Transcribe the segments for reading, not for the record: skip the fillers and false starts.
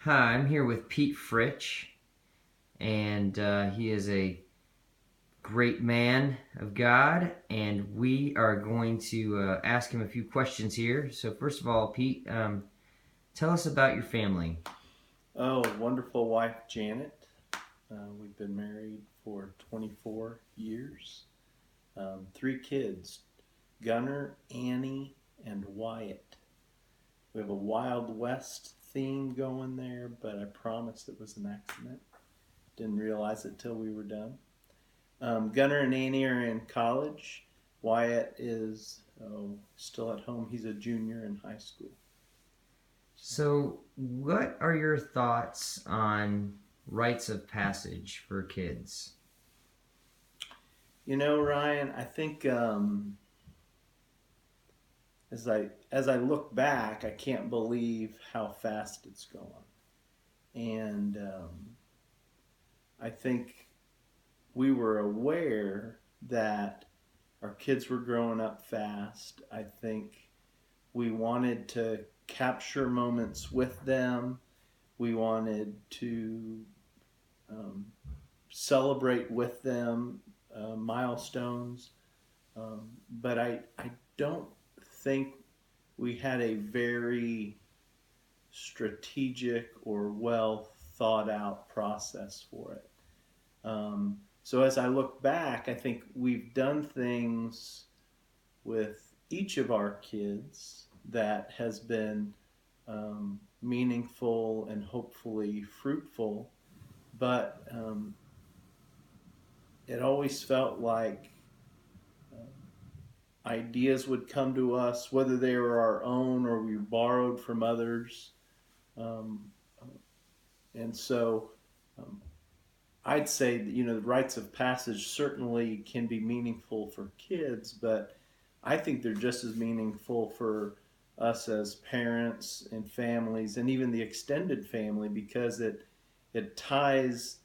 Hi, I'm here with Pete Fritch, and he is a great man of God, and we are going to ask him a few questions here. So, first of all, Pete, tell us about your family. Oh, wonderful wife Janet. We've been married for 24 years. Three kids: Gunnar, Annie, and Wyatt. We have a Wild West theme going there, but I promise it was an accident. Didn't realize it till we were done. Gunnar and Annie are in college. Wyatt is still at home. He's a junior in high school. So, So, what are your thoughts on rites of passage for kids? Ryan, I think as I look back, I can't believe how fast it's going, and I think we were aware that our kids were growing up fast. I think we wanted to capture moments with them. We wanted to um, celebrate with them milestones, but I don't think we had a very strategic or well thought out process for it. So as I look back, I think we've done things with each of our kids that has been meaningful and hopefully fruitful, but it always felt like ideas would come to us, whether they were our own or we borrowed from others. Um, and so um, I'd say that, the rites of passage certainly can be meaningful for kids, but I think they're just as meaningful for us as parents and families and even the extended family because it ties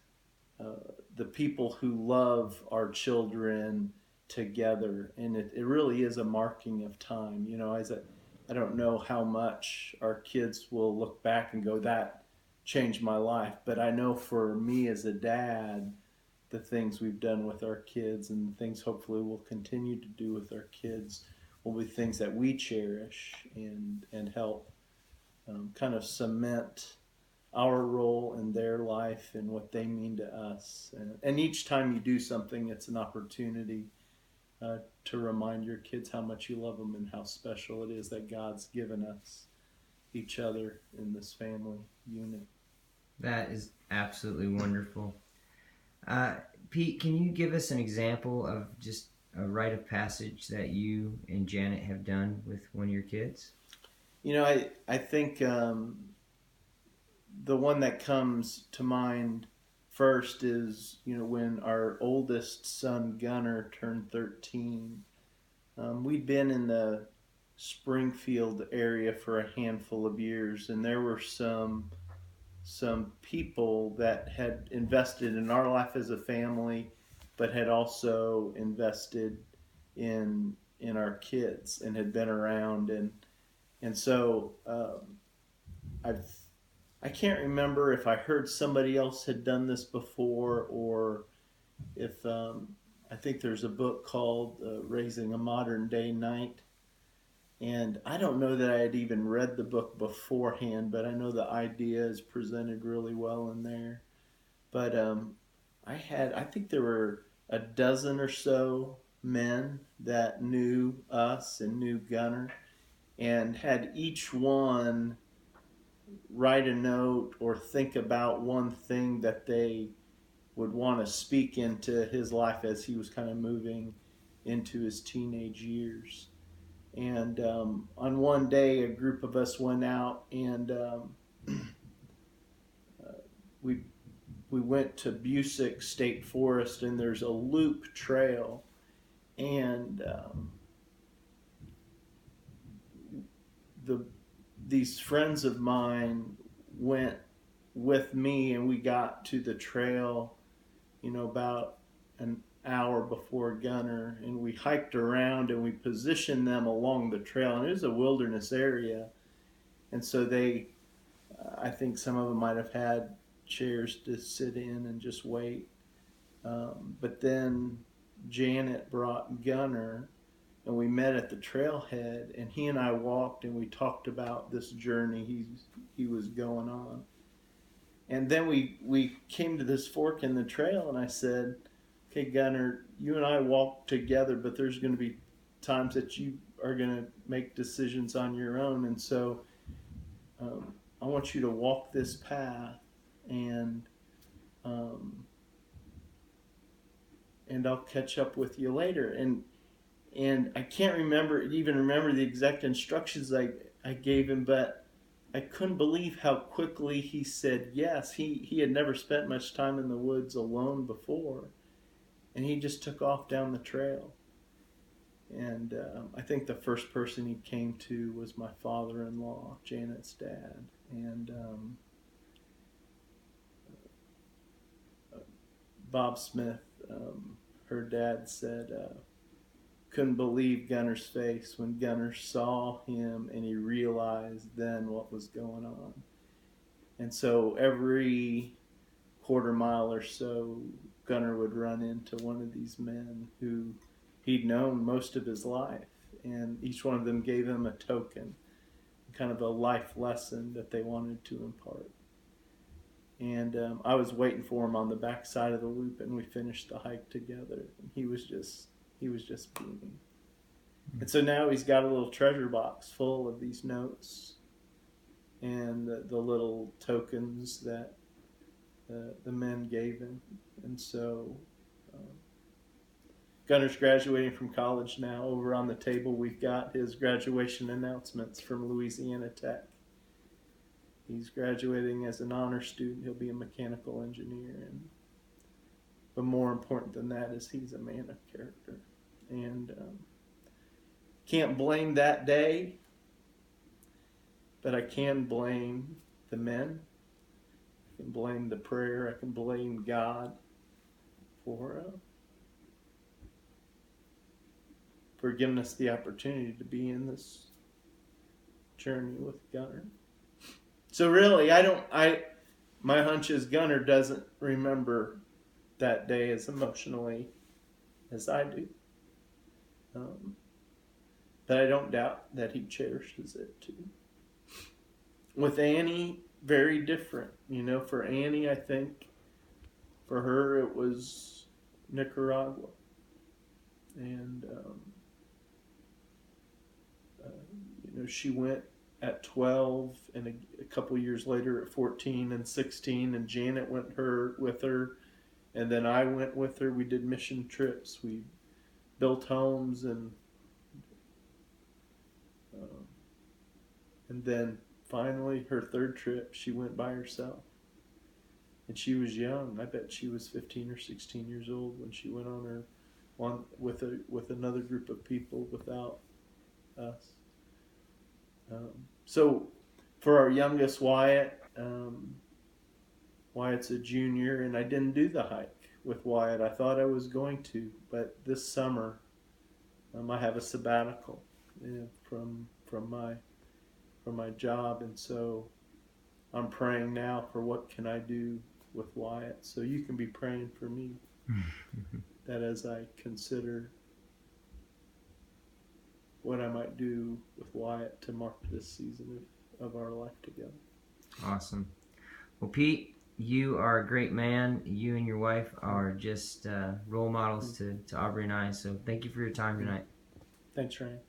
the people who love our children together, and it really is a marking of time. I don't know how much our kids will look back and go, that changed my life, but I know for me as a dad, the things we've done with our kids and the things hopefully we'll continue to do with our kids will be things that we cherish and help kind of cement our role in their life and what they mean to us. And each time you do something, it's an opportunity to remind your kids how much you love them and how special it is that God's given us each other in this family unit. That is absolutely wonderful. Uh, Pete, can you give us an example of just a rite of passage that you and Janet have done with one of your kids? I think the one that comes to mind first is when our oldest son Gunnar turned 13. We'd been in the Springfield area for a handful of years, and there were some people that had invested in our life as a family, but had also invested in our kids and had been around, and so I've I can't remember if I heard somebody else had done this before or if I think there's a book called Raising a Modern Day Knight. And I don't know that I had even read the book beforehand, but I know the idea is presented really well in there. But I think there were a dozen or so men that knew us and knew Gunner and had each one write a note or think about one thing that they would want to speak into his life as he was kind of moving into his teenage years. And on one day, a group of us went out and we we went to Busick State Forest, and there's a loop trail, and the these friends of mine went with me, and we got to the trail, about an hour before Gunner, and we hiked around and we positioned them along the trail, and it was a wilderness area, and so they I think some of them might have had chairs to sit in and just wait. But then Janet brought Gunner, and we met at the trailhead, and he and I walked and we talked about this journey he was going on. And then we came to this fork in the trail, and I said, "Okay, Gunner, you and I walk together, but there's going to be times that you are going to make decisions on your own, and so I want you to walk this path, and um, and I'll catch up with you later." And I can't remember the exact instructions I gave him, but I couldn't believe how quickly he said yes. He had never spent much time in the woods alone before, and he just took off down the trail. And I think the first person he came to was my father-in-law, Janet's dad, and Bob Smith. Her dad said, couldn't believe Gunner's face when Gunner saw him and he realized then what was going on. And so every quarter mile or so, Gunner would run into one of these men who he'd known most of his life. And each one of them gave him a token, kind of a life lesson that they wanted to impart. And I was waiting for him on the back side of the loop, and we finished the hike together. And he was just beaming. And so now he's got a little treasure box full of these notes and the little tokens that the men gave him. And so Gunner's graduating from college now. Over on the table, we've got his graduation announcements from Louisiana Tech. He's graduating as an honor student. He'll be a mechanical engineer. But more important than that is he's a man of character. And can't blame that day, but I can blame the men. I can blame the prayer. I can blame God for giving us the opportunity to be in this journey with Gunner. So really, my hunch is Gunner doesn't remember that day as emotionally as I do. But I don't doubt that he cherishes it too. With Annie, very different. For Annie, I think for her it was Nicaragua. And, she went at 12 and a couple years later at 14 and 16, and Janet went with her, and then I went with her. We did mission trips. We built homes, and then finally her third trip she went by herself, and she was young. I bet she was 15 or 16 years old when she went on her one with another group of people without us. So for our youngest Wyatt, Wyatt's a junior, and I didn't do the hike with Wyatt. I thought I was going to, but this summer I have a sabbatical from my job, and so I'm praying now for what can I do with Wyatt. So you can be praying for me that as I consider what I might do with Wyatt to mark this season of our life together. Awesome. Well, Pete, you are a great man. You and your wife are just role models to Aubrey and I. So thank you for your time tonight. Thanks, Ryan.